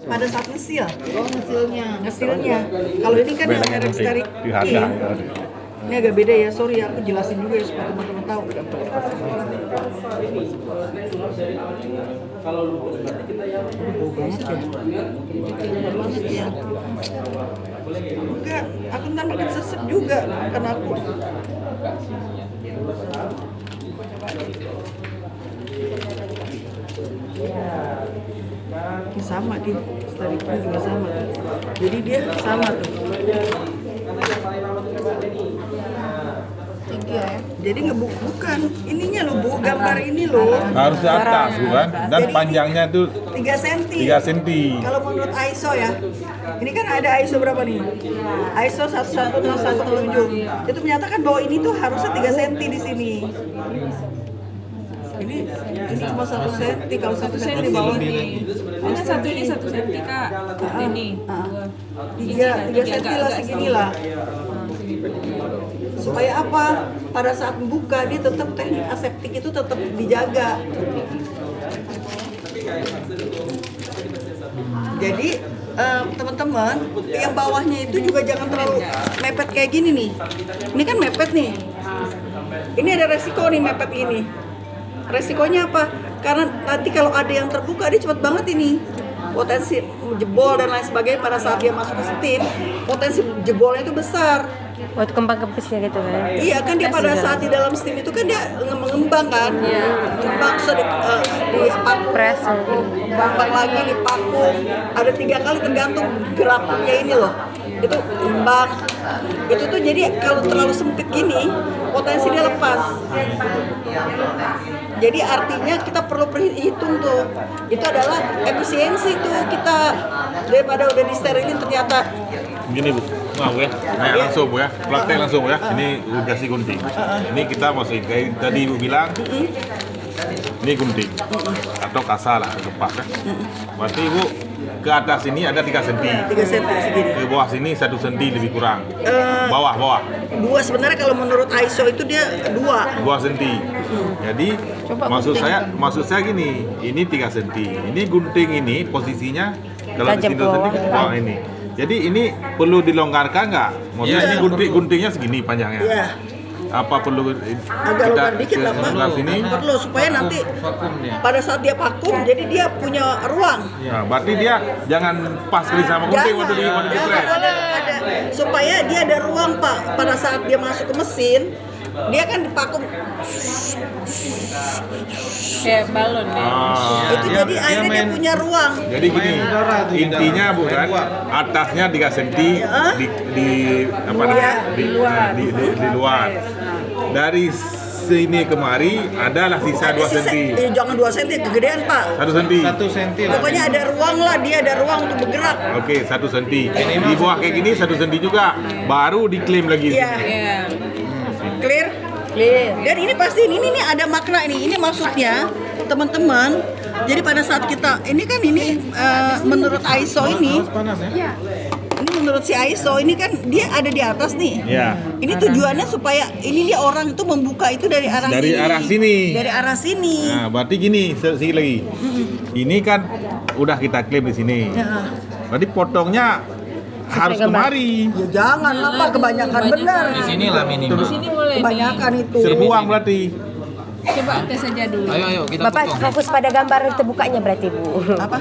pada saat ngesil. Oh, Ngesilnya. Kalau ini kan yang merek dari King. Ini agak beda ya, sorry aku jelasin juga ya supaya teman-teman tahu. Banget ya. Enggak, aku ntar makin sesek juga karena aku. Ini sama di Stariknya juga sama. Jadi dia sama tuh. tiga ya. Jadi bukan ininya loh Bu, gambar ini loh. Harus di atas bukan? Dan Jadi panjangnya itu 3 cm. 3 cm. Kalau menurut ISO ya, ini kan ada ISO berapa nih? ISO 11017. Itu menyatakan bahwa ini tuh harusnya 3 cm di sini. Ini cuma 1 cm, kalau 1 cm di bawah ini. Ini satu ini 1 cm Kak. Ini. 3 cm lah segini lah. Supaya apa? Pada saat membuka dia tetap teknik aseptik itu tetap dijaga. Jadi teman-teman, yang bawahnya itu juga jangan terlalu mepet kayak gini nih. Ini kan mepet nih. Ini ada resiko nih mepet ini. Resikonya apa? Karena nanti kalau ada yang terbuka dia cepat banget ini. Potensi jebol dan lain sebagainya pada saat dia masuk ke steam, potensi jebolnya itu besar. Waktu kempang-kempisnya gitu kan? Iya kan dia pada saat di dalam steam itu kan dia mengembang kan, mengembang terus Press. kembang lagi dipakum, ada 3 kali tergantung gerakannya ini loh, itu kembang, itu tuh jadi kalau terlalu sempit gini potensi dia lepas. Jadi artinya kita perlu perhitung tuh, itu adalah efisiensi tuh kita daripada udah disterilin ternyata. Gini Bu, maaf ya, nah langsung Bu ya, praktek langsung Bu ya. Ini kasih gunting. Ini kita masukin kayak tadi Ibu bilang. Ini gunting atau kasa lah, kepas ya. Berarti Ibu ke atas ini ada 3 cm. 3 cm segini. Ke bawah sini 1 cm lebih kurang. Bawah. 2 sebenarnya kalau menurut ISO itu dia 2. 2 cm. Jadi maksud saya gini, ini 3 cm. Ini gunting ini posisinya kalau di Tajam sini ke bawah. ke bawah ini. Jadi ini perlu dilonggarkan nggak? Maksudnya ini guntingnya segini panjangnya. Iya. Apa perlu Agak longgar dikit lah Pak. sebelah sini? Perlu supaya nanti pada saat dia vakum jadi dia punya ruang. Nah, berarti dia jangan pas kali sama gunting waktu di press. ada. Supaya dia ada ruang Pak pada saat dia masuk ke mesin. Dia kan dipakum Kayak balon ya. itu jadi akhirnya dia punya ruang. Jadi gini, intinya bukan atasnya 3 cm di apa namanya? Di luar. Dari sini kemari adalah sisa 2 cm. Jangan 2 cm, kegedean Pak. 1 cm. 1 cm. Pokoknya ada ruang lah, dia ada ruang untuk bergerak. Oke, 1 cm. Di bawah kayak gini 1 cm juga. Baru diklaim lagi. Iya. Iya. Clear? Dan ini pasti ini ada makna ini maksudnya teman-teman. Jadi pada saat kita ini kan ini menurut ISO ini, ini menurut si ISO ini kan dia ada di atas nih. Ya. Ini tujuannya supaya ini dia orang itu membuka itu dari arah Dari sini. arah sini. Dari arah sini. Nah, berarti gini, sedikit lagi. Ini kan udah kita klaim di sini. Ya. Berarti potongnya harus kemari. Ya jangan lah Pak, kebanyakan benar. Di sini lah minimal. Di sini boleh nih. Kebanyakan itu. Serbuang berarti. Coba tes aja dulu. Ayo kita Bapak potong. fokus pada gambar terbukanya berarti Bu. Apa?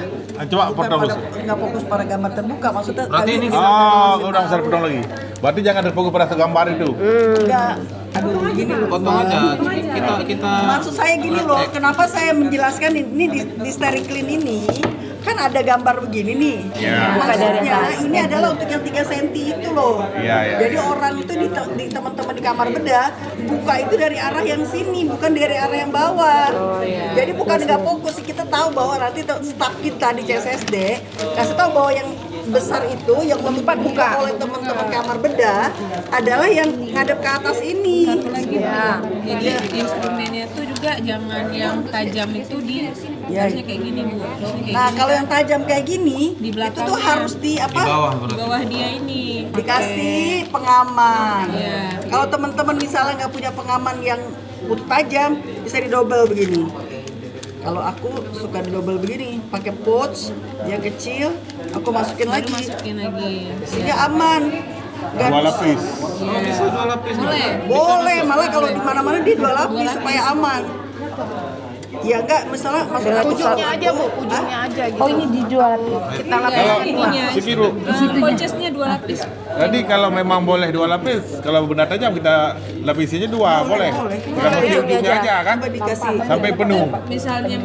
Coba potong dulu. Nggak fokus pada gambar terbuka maksudnya. Berarti tadi ini kita Oh, kasih udah tahu. besar potong lagi. Berarti jangan terfokus pada gambar itu. Enggak. Aduh gini loh. Potong Pak. aja. Kita Maksud saya gini loh, kenapa saya menjelaskan ini di Stericlean ini kan ada gambar begini nih. Ya. Maksudnya ini adalah untuk yang 3 cm itu loh. Iya. Jadi orang itu di teman-teman di kamar bedah buka itu dari arah yang sini, bukan dari arah yang bawah. Jadi bukan nggak fokus, kita tahu bahwa nanti staf kita di CSSD kasih tahu bahwa yang besar itu yang dibuka oleh teman-teman kamar bedah adalah yang ngadep ke atas ini. Ya. Jadi instrumennya tuh juga jangan yang tajam itu di harusnya kayak gini Bu. Harusnya kayak Nah gini. kalau yang tajam kayak gini, Di itu belakangnya. tuh harus di di apa? bawah Di berarti. bawah dia ini. Dikasih pengaman. Iya. Kalau teman-teman misalnya nggak punya pengaman yang tajam, bisa didobel begini. Kalau aku suka double begini, pakai pouch yang kecil, aku masukin lagi, Masukin lagi. sehingga aman. Nggak Dua bisa- lapis. Oh, bisa 2 lapis. Boleh. Boleh, malah kalau di mana-mana dia 2 lapis supaya aman. Ya enggak, misalnya masuk Ujungnya aja Bu, ujungnya aja gitu. Oh ini dijual. Kita lapis Enggak, ininya. Si biru. Pouchesnya 2 lapis. Jadi kalau memang boleh 2 lapis, kalau benda tajam kita lapisinya 2, boleh. Kita mesti ujungnya aja kan, Coba dikasih. sampai penuh. Misalnya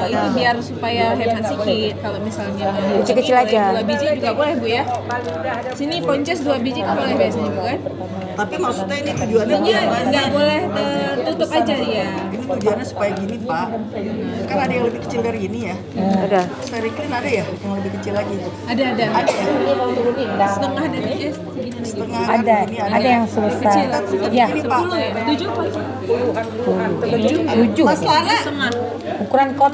itu biar supaya hemat sedikit. Kalau misalnya mau Kecil-kecil boleh aja. 2 biji juga boleh Bu ya. Sini ponces 2 biji kan boleh biasanya Bu kan? Tapi maksudnya ini tujuannya Ini bukan nggak boleh tertutup aja dia. Ini tujuannya supaya gini Pak. Kan ada yang lebih kecil dari ini ya. Ada. Steri Clean ada ya yang lebih kecil lagi. Ada. Ada ya. Setengah dari segini. Setengah Ada. kan ini Ada yang sebesar. Kecil. Ya. Ini Pak. 10 ya? 7 apa? 7. Mas Lana. Setengah. Ukuran kotak.